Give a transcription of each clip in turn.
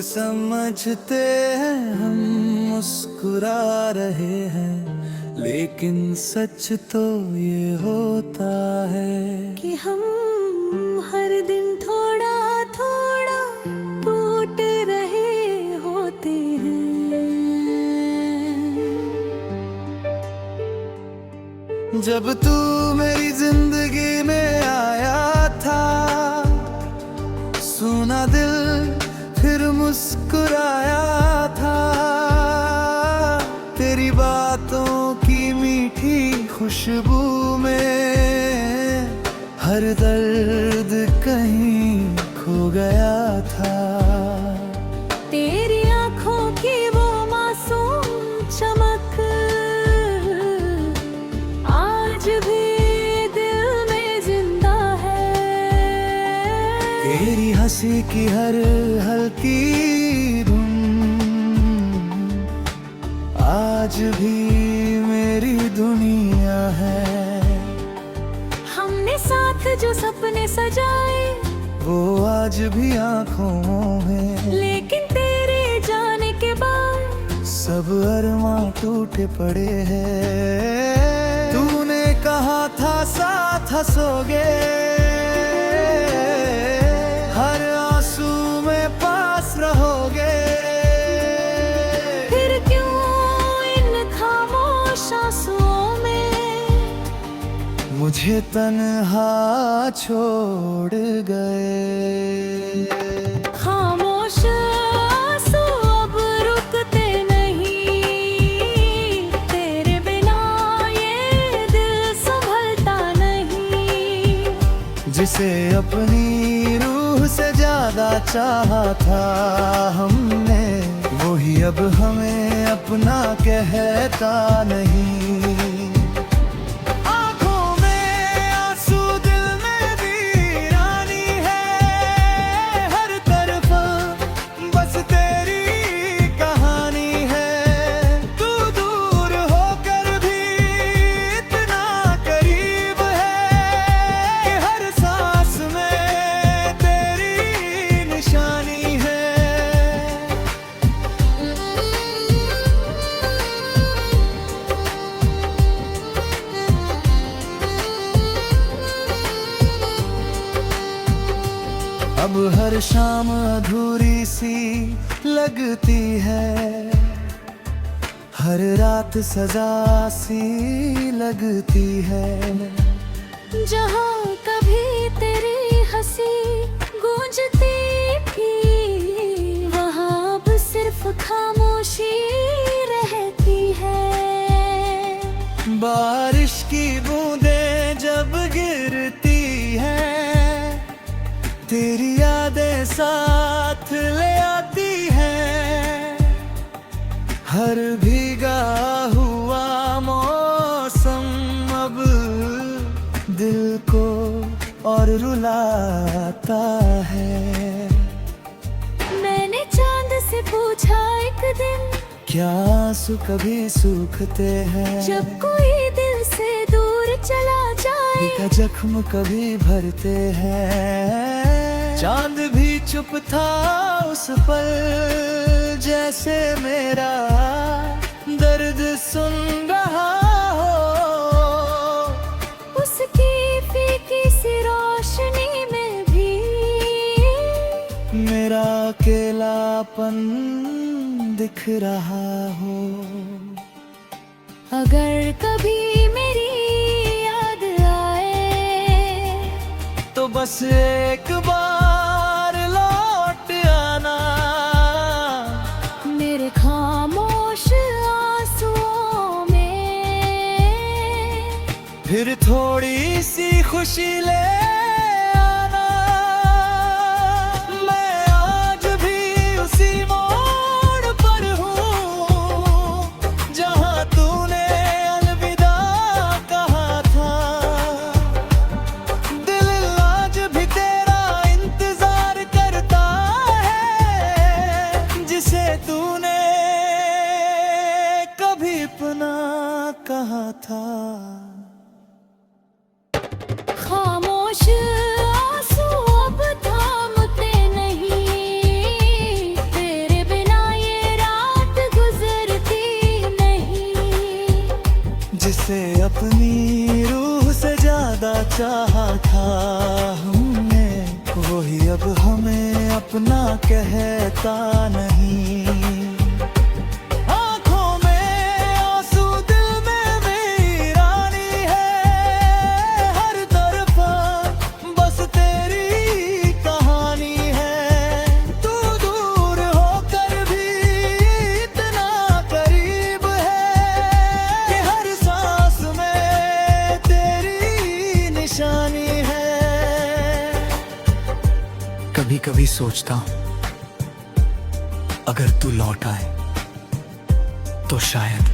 समझते हैं हम मुस्कुरा रहे हैं, लेकिन सच तो ये होता है कि हम हर दिन थोड़ा थोड़ा टूट रहे होते हैं। जब तू मेरी जिंदगी में आया था, सुना दिल फिर मुस्कुराया था। तेरी बातों की मीठी खुशबू में हर दर्द कहीं खो गया था। तेरी आंखों की वो मासूम चमक आज भी दिल में जिंदा है। तेरी हंसी की हर हल्की धुन आज भी मेरी दुनिया है। हमने साथ जो सपने सजाए वो आज भी आंखों में, लेकिन तेरे जाने के बाद सब अरमां टूटे पड़े हैं। तूने कहा था साथ हंसोगे, हर आंसू में पास रहोगे। फिर क्यों इन खामोश आंसुओं में मुझे तन्हा छोड़ गए। खामोश आंसू अब रुकते नहीं, तेरे बिना ये दिल संभलता नहीं। जिसे अपनी रूह से ज्यादा चाहा था हमने, वही अब हमें अपना कहता नहीं। आंखों में आंसू, दिल में वीरानी है। हर तरफ बस तेरी कहानी है। तू दूर होकर भी इतना करीब है कि हर सांस में तेरी निशानी है। अब हर शाम अधूरी सी लगती है, हर रात सजा सी लगती है। जहाँ कभी तेरी हंसी गूंजती थी, वहाँ अब सिर्फ खामोशी रहती है। बारिश की बूंदें जब गिरती हैं, तेरी यादें साथ ले आती हैं। हर भीगा हुआ मौसम अब दिल को और रुलाता है। मैंने चांद से पूछा एक दिन, क्या आंसू कभी सूखते हैं? जब कोई दिल से दूर चला जाए, का जख्म कभी भरते हैं। चांद भी चुप था उस पल, जैसे मेरा दर्द सुन रहा हो। उसकी फीकी सी रोशनी में भी मेरा अकेलापन दिख रहा हो। अगर कभी मेरी याद आए, तो बस एक बार लौट आना। मेरे खामोश आंसुओं में फिर थोड़ी सी खुशी ले आना। मैं आज भी उसी मोड़ पर हूँ, जहाँ तूने अलविदा कहा था। दिल आज भी तेरा इंतजार करता है, जिसे तूने कभी अपना कहा था। खामोश वही अब हमें अपना कहता नहीं। आंखों में आंसू, दिल में वीरानी है, हर तरफा बस तेरी कहानी है। तू दूर होकर भी इतना करीब है कि हर सांस में तेरी निशानी है। कभी कभी सोचता हूं अगर तू लौट आए तो शायद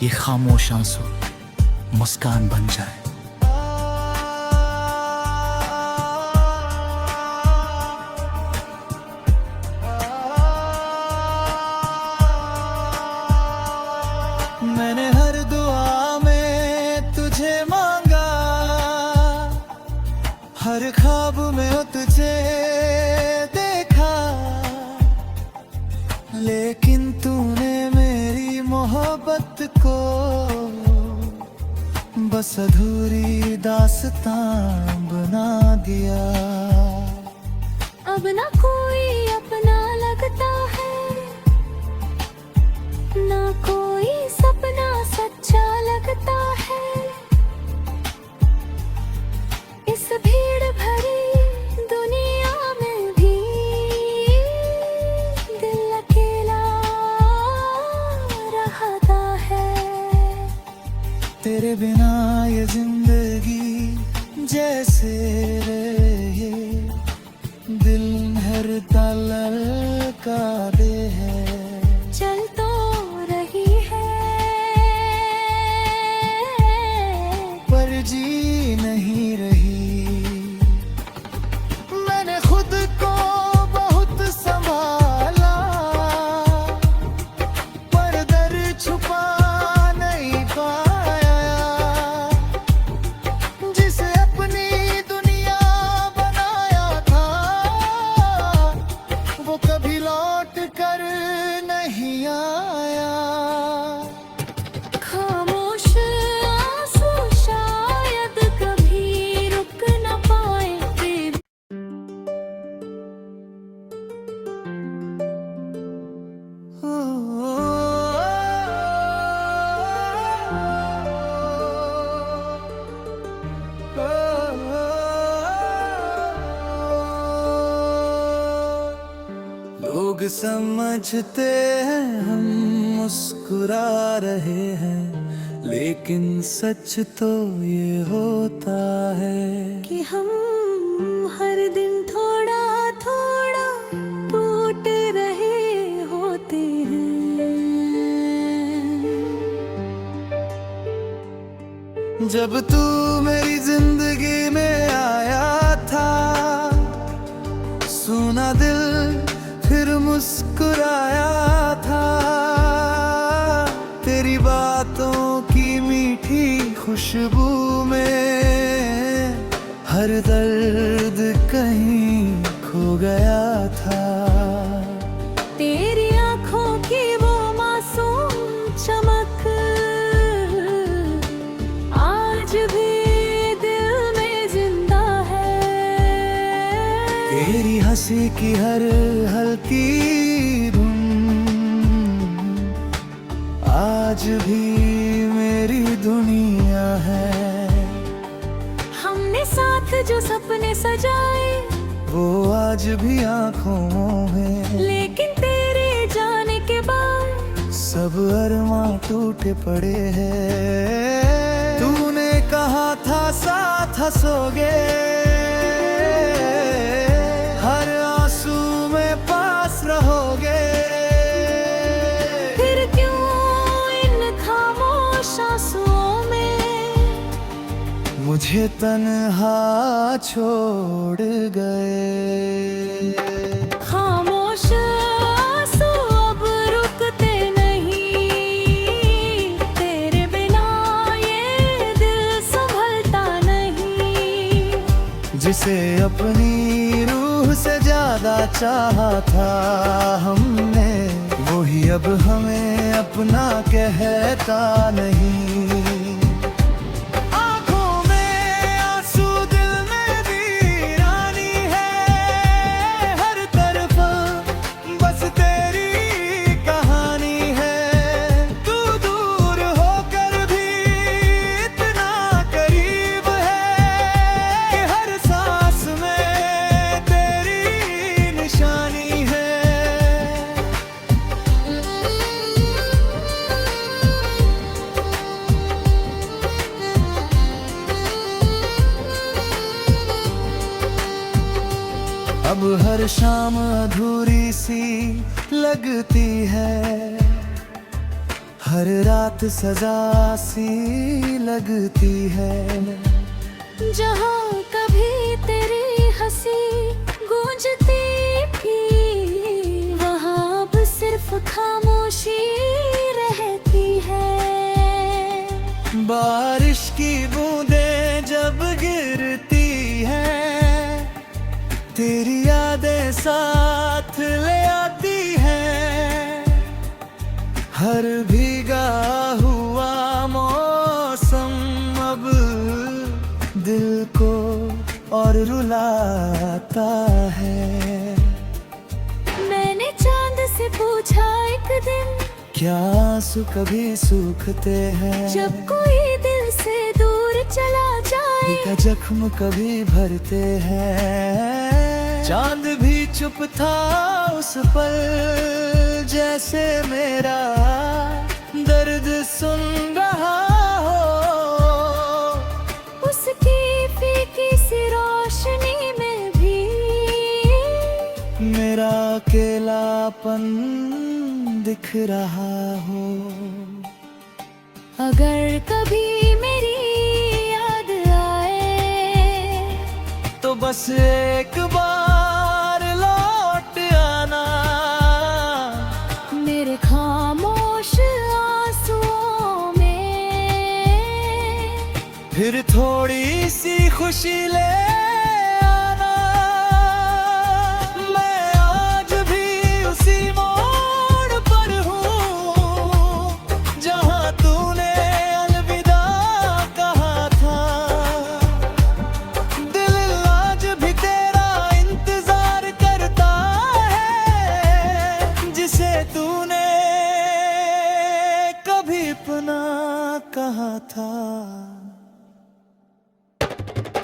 ये खामोश आंसू मुस्कान बन जाए। मैंने हर दुआ में तुझे मांगा, हर ख्वाब में तुझे देखा, लेकिन तूने मेरी मोहब्बत को बस अधूरी दास्तां बना दिया। अब ना कोई अपना लगता है, ना कोई सपना सच्चा लगता है। इस भीड़ भरी दुनिया में भी दिल अकेला रहता है। तेरे बिना ये जिंदगी जैसे रहे, दिल हर तलल का दे है। चल तो रही है पर जी नहीं रही। मैंने खुद को बहुत संभाला, पर दर्द छुपा नहीं पाया। जिसे अपनी दुनिया बनाया था, वो कभी लौट कर नहीं आया। खामोश आंसू शायद कभी रुक न पाए। लोग समझते हैं हम मुस्कुरा रहे हैं, लेकिन सच तो ये होता है कि हम हर दिन थोड़ा थोड़ा टूट रहे होते हैं। जब तू मेरी जिंदगी में आया था, सुना दिल फिर मुस्कुराया था। तेरी बातों की मीठी खुशबू में हर दर्द कहीं खो गया था। तेरी आंखों की वो मासूम चमक आज भी दिल में जिंदा है। तेरी हंसी की हर हल्की धुन आज भी मेरी दुनिया है। हमने साथ जो सपने सजाए, वो आज भी आंखों में, लेकिन तेरे जाने के बाद सब अरमां टूटे पड़े हैं। तूने कहा था साथ हंसोगे, हर आंसू में पास रहोगे। फिर क्यों इन खामोश आंसुओं में मुझे तन्हा छोड़ गए। खामोश आंसू अब रुकते नहीं, तेरे बिना ये दिल संभलता नहीं। जिसे अपनी रूह से ज्यादा चाहा था हमने, वही अब हमें अपना कहता नहीं। आंखों में आंसू, दिल में वीरानी है, अब हर शाम अधूरी सी लगती है, हर रात सजा सी लगती है। जहाँ कभी तेरी हंसी गूंजती थी, वहाँ अब सिर्फ खामोशी रहती है। बारिश की बूंदें जब गिरती हैं, तेरी यादें साथ ले आती हैं। हर भीगा हुआ मौसम अब दिल को और रुलाता है। मैंने चांद से पूछा एक दिन, क्या आंसू कभी सूखते हैं? जब कोई दिल से दूर चला जाए, का जख्म कभी भरते हैं। चांद भी चुप था उस पल, जैसे मेरा दर्द सुन रहा हो। उसकी फीकी सी रोशनी में भी मेरा अकेलापन दिख रहा हो। अगर कभी मेरी याद आए, तो बस एक बार लौट आना, मेरे खामोश आंसुओं में फिर थोड़ी सी खुशी ले आना। मैं आज भी उसी मोड़ पर हूँ, जहाँ तूने अलविदा कहा था। दिल आज भी तेरा इंतजार करता है, जिसे तूने कभी अपना कहा था।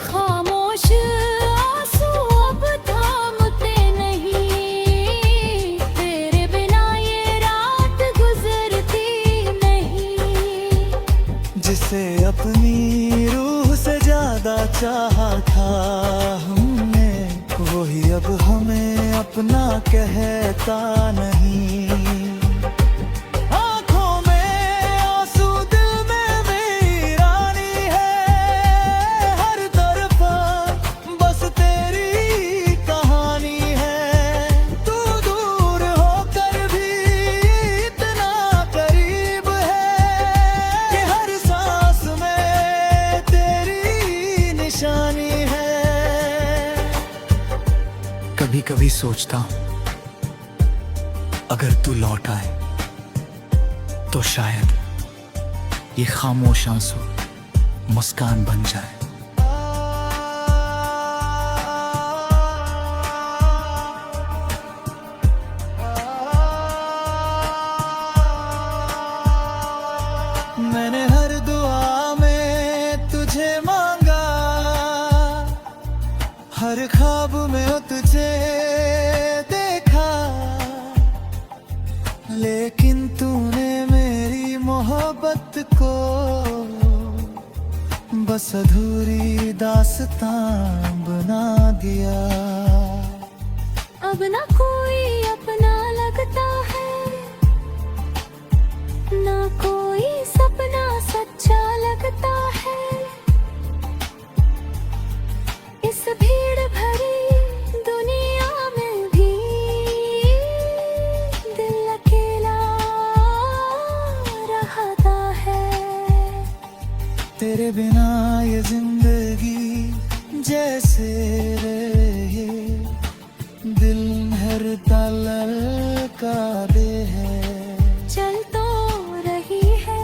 खामोश आंसू अब थामते नहीं, तेरे बिना ये रात गुजरती नहीं। जिसे अपनी रूह से ज्यादा चाहा था हमने, वही अब हमें अपना कहता नहीं। आंखों में आंसू, दिल में वीरानी है। हर तरफा बस तेरी कहानी है। तू दूर होकर भी इतना करीब है, कि हर सांस में तेरी निशानी है। कभी कभी सोचता हूँ, अगर तू लौट आए तो शायद ये खामोश आंसू मुस्कान बन जाए। मैंने हर दुआ में तुझे मांगा, हर ख्वाब में तुझे देखा, लेकिन तूने मेरी मोहब्बत को बस अधूरी दास्तां बना दिया। अब ना कोई अपना लगता है, ना कोई सपना सच्चा लगता है। इस भीड़ भरी दुनिया में भी दिल अकेला रहता है। तेरे बिना ये जिंदगी जैसे रहे, दिल हर तलल का दे है। चल तो रही है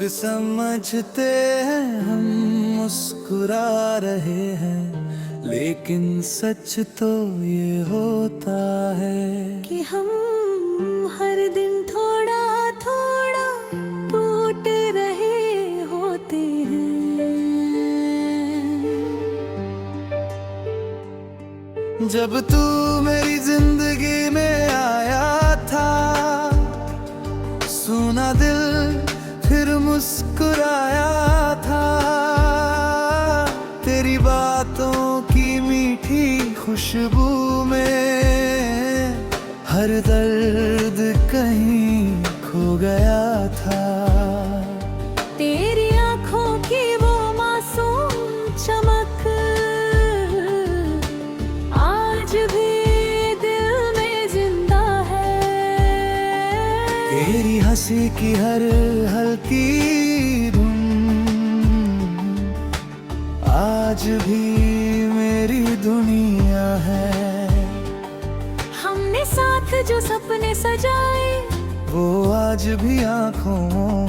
लोग समझते हैं हम मुस्कुरा रहे हैं, लेकिन सच तो ये होता है कि हम हर दिन थोड़ा थोड़ा टूट रहे होते हैं। जब तू मेरी जिंदगी में आया था, सुना दिल फिर मुस्कुराया था। तेरी बातों की मीठी खुशबू में हर दर्द कहीं खो गया था। तेरी आंखों की वो मासूम चमक आज भी दिल में जिंदा है। तेरी हंसी की हर हल्की धुन आज भी मेरी दुनिया है। हमने साथ जो सपने सजाए वो आज भी आंखों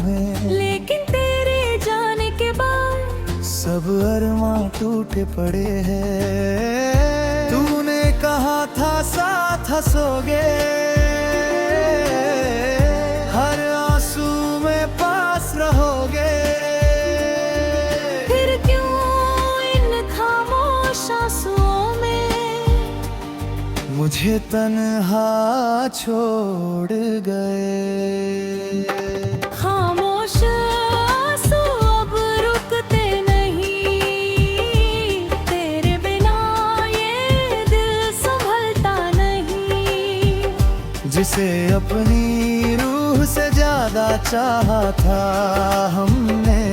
में, लेकिन तेरे जाने के बाद सब अरमां टूटे पड़े हैं। तूने कहा था साथ हंसोगे, हर आंसू में पास रहोगे। फिर क्यों इन खामोश आंसुओं में मुझे तन्हा छोड़ गए। खामोश आंसू अब रुकते नहीं, तेरे बिना ये दिल संभलता नहीं। जिसे अपनी रूह से ज्यादा चाहा था हमने,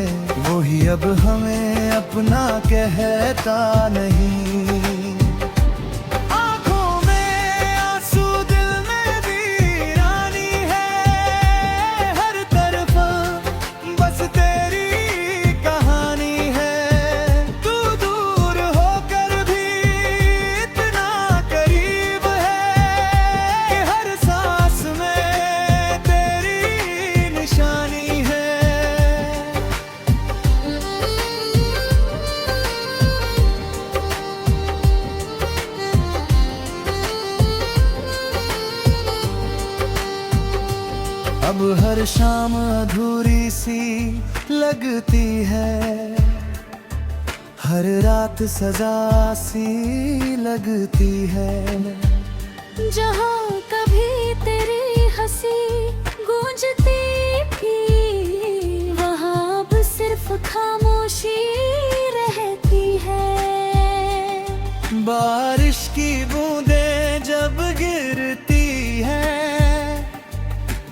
वही अब हमें अपना कहता नहीं। आंखों में आंसू, दिल में वीरानी है। हर तरफ बस तेरी कहानी है। तू दूर होकर भी इतना करीब है कि हर सांस में तेरी निशानी है। अब हर शाम अधूरी सी लगती है, हर रात सजा सी लगती है। जहाँ कभी तेरी हंसी गूंजती थी, वहाँ अब सिर्फ खामोशी रहती है। बारिश की बूंदें जब गिरती हैं,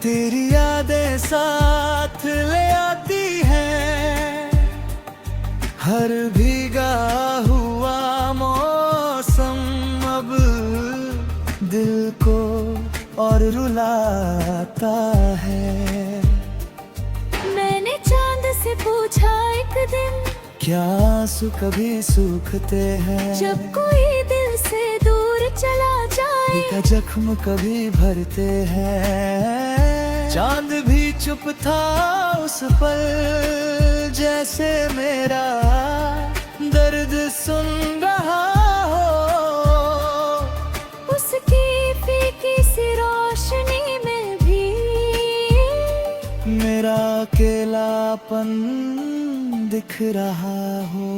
तेरी यादें साथ ले आती हैं। हर भीगा हुआ मौसम अब दिल को और रुलाता है। मैंने चांद से पूछा एक दिन, क्या आंसू कभी सूखते हैं? जब कोई दिल से दूर चला जाए, का जख्म कभी भरते हैं। चांद भी चुप था उस पल, जैसे मेरा दर्द सुन रहा हो। उसकी फीकी सी रोशनी में भी मेरा अकेलापन दिख रहा हो।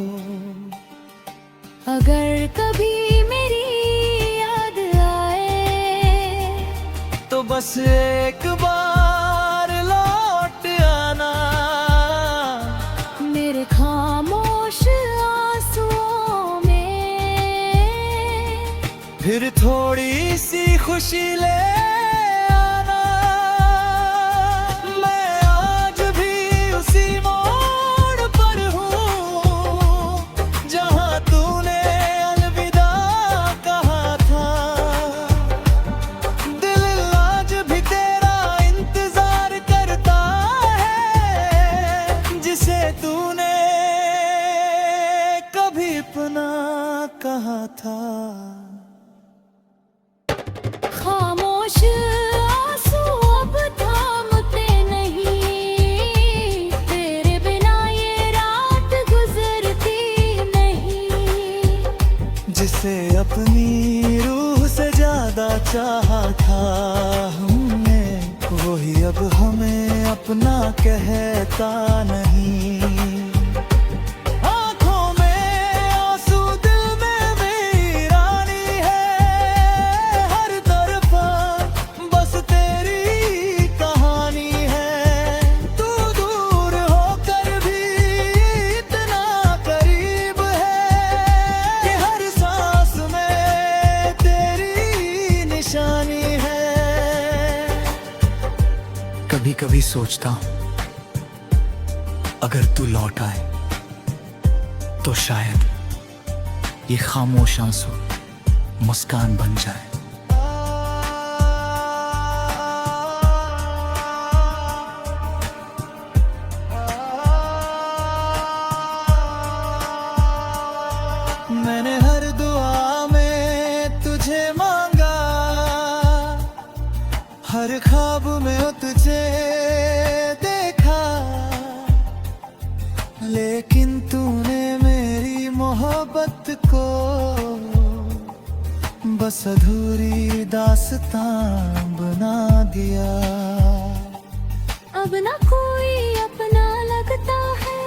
अगर कभी मेरी याद आए, तो बस एक बार लौट आना। मेरे खामोश आंसुओं में फिर थोड़ी सी खुशी ले आना। मैं आज भी उसी मोड़ पर हूँ, जहाँ तूने अलविदा कहा था। दिल आज भी तेरा इंतजार करता है, जिसे तूने कभी अपना कहा था। खामोश अब हमें अपना कहता नहीं। आंखों में आंसू, दिल में वीरानी है। हर तरफा बस तेरी कहानी है। तू दूर होकर भी इतना करीब है कि हर सांस में तेरी निशानी है। कभी कभी सोचता हूं अगर तू लौट आए तो शायद ये खामोश आंसू मुस्कान बन जाए। मैंने हर दुआ में तुझे मांगा, हर ख्वाब में तुझे देखा, लेकिन तूने मेरी मोहब्बत को बस अधूरी दास्तां बना दिया। अब ना कोई अपना लगता है,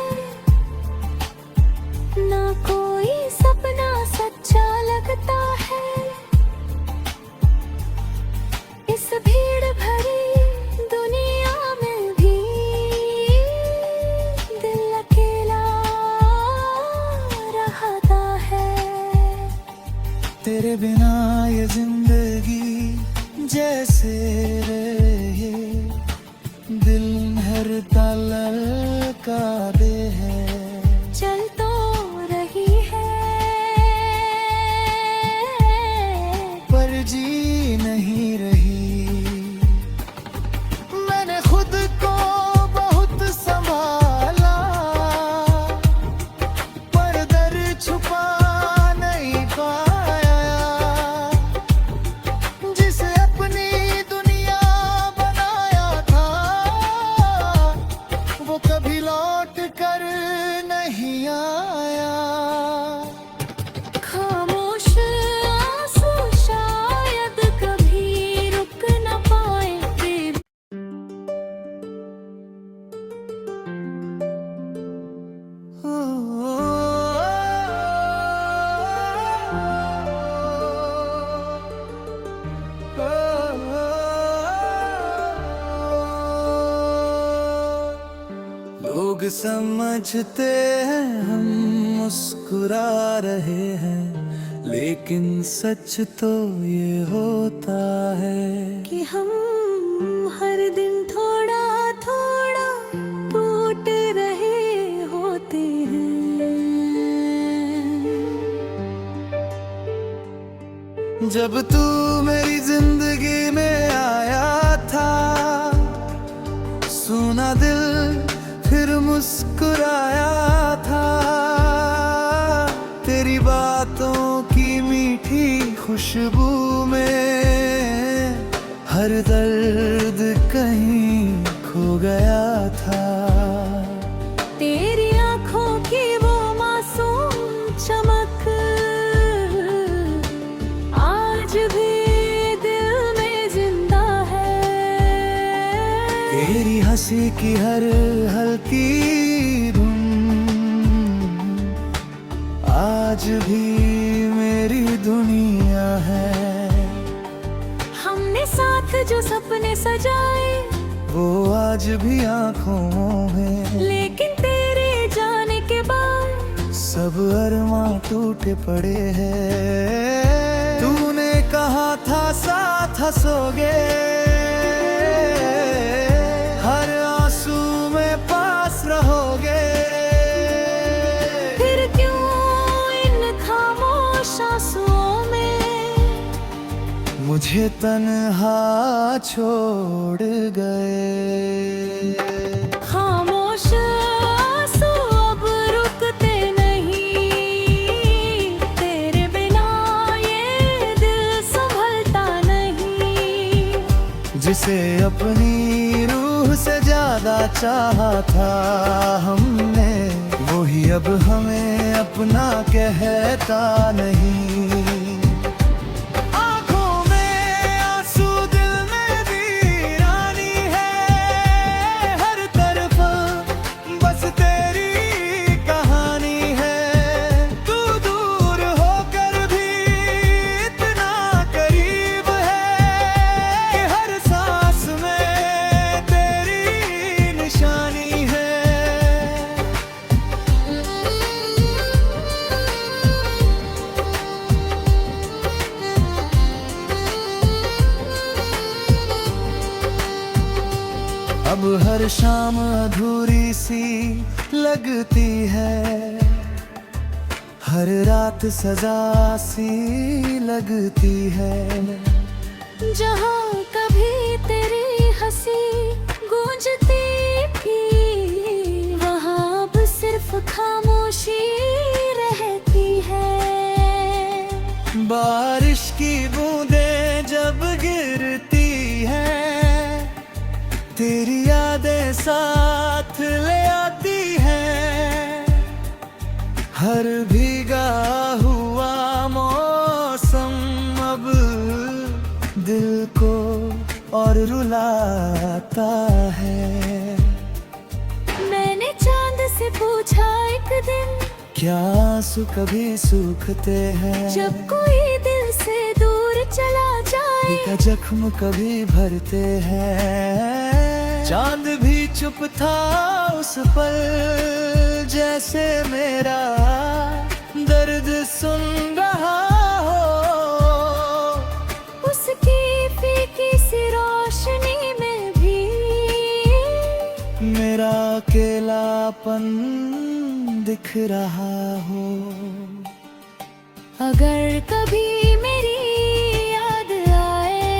ना कोई सपना सच्चा लगता है। इस भीड़ भरी दुनिया में भी दिल अकेला रहता है। तेरे बिना ये जिंदगी जैसे रहे, दिल हर तलल का दे है। चल तो रही है पर जी नहीं रही। मैंने खुद को बहुत संभाला, पर दर्द छुपा नहीं पाया। जिसे अपनी दुनिया बनाया था, वो कभी लौट कर नहीं आया। खामोश आंसू शायद कभी रुक न पाएंगे। लोग समझते हैं हम मुस्कुरा रहे हैं, लेकिन सच तो ये होता है कि हम हर दिन थोड़ा थोड़ा टूट रहे होते हैं। जब तू मेरी जिंदगी में आया था, सुना दिल फिर मुस्कुराया था। तेरी बातों की मीठी खुशबू में हर दर्द कहीं खो गया था। तेरी आंखों की वो मासूम चमक आज भी दिल में जिंदा है। तेरी हंसी की हर हल्की धुन आज भी मेरी दुनिया है। हमने साथ जो सपने सजाए वो आज भी आंखों में, लेकिन तेरे जाने के बाद सब अरमां टूटे पड़े हैं। तूने कहा था साथ हंसोगे, हर आंसू में पास रहोगे। फिर क्यों इन खामोश आंसुओं में मुझे तन्हा छोड़ गए। खामोश आंसू अब रुकते नहीं। तेरे बिना ये दिल संभलता नहीं। जिसे अपनी रूह से ज्यादा चाहा था हमने, वही अब हमें अपना कहता नहीं। आंखों में आंसू, दिल में वीरानी है। अब हर शाम अधूरी सी लगती है, हर रात सजा सी लगती है। जहाँ कभी तेरी हंसी गूंजती थी, वहाँ अब सिर्फ खामोशी रहती है। बारिश की बूंदें जब गिरती हैं, तेरी यादें साथ ले आती हैं। हर भीगा हुआ मौसम अब दिल को और रुलाता है। मैंने चांद से पूछा एक दिन, क्या आंसू कभी सूखते हैं? जब कोई दिल से दूर चला जाए, का जख्म कभी भरते हैं। चांद भी चुप था उस पल, जैसे मेरा दर्द सुन रहा हो। उसकी फीकी सी रोशनी में भी मेरा अकेलापन दिख रहा हो। अगर कभी मेरी याद आए,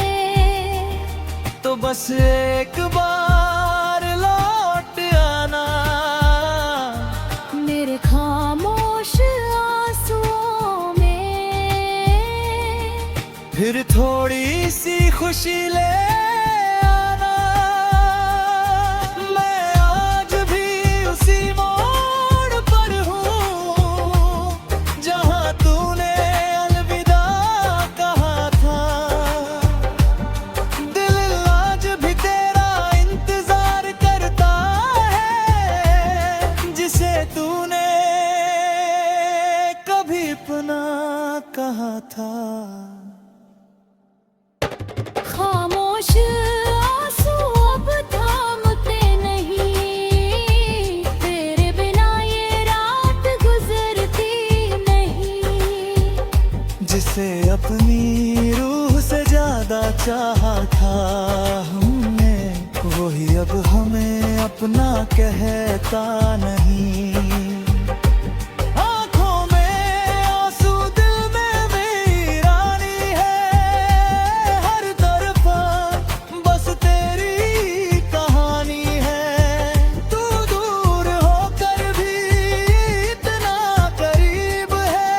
तो बस एक बार लौट आना, मेरे खामोश आंसुओं में फिर थोड़ी सी खुशी ले आना। मैं आज भी उसी मोड़ पर हूँ, जहाँ तूने अलविदा कहा था। दिल आज भी तेरा इंतजार करता है, जिसे तूने कभी अपना कहा था। खामोश आंसू अब थामते नहीं, तेरे बिना ये रात गुजरती नहीं। जिसे अपनी रूह से ज्यादा चाहा था हमने, वही अब हमें अपना कहता नहीं। आंखों में आंसू, दिल में वीरानी है। हर तरफा बस तेरी कहानी है। तू दूर होकर भी इतना करीब है,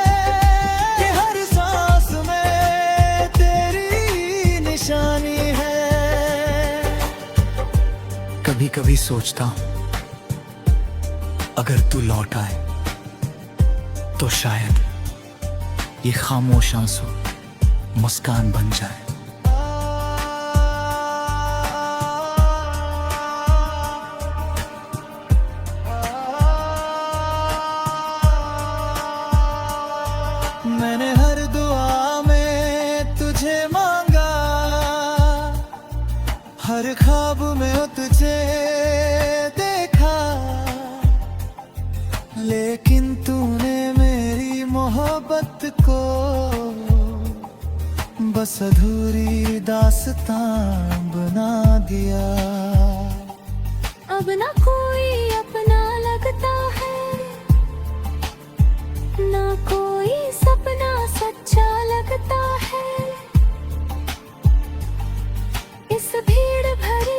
कि हर सांस में तेरी निशानी है। कभी कभी सोचता हूँ, अगर तू लौट आए तो शायद ये खामोश आंसू मुस्कान बन जाए। मैंने हर दुआ में तुझे मांगा, हर ख्वाब में तुझे देखा, लेकिन तूने मेरी मोहब्बत को बस अधूरी दास्तां बना दिया। अब ना कोई अपना लगता है, ना कोई सपना सच्चा लगता है। इस भीड़ भरी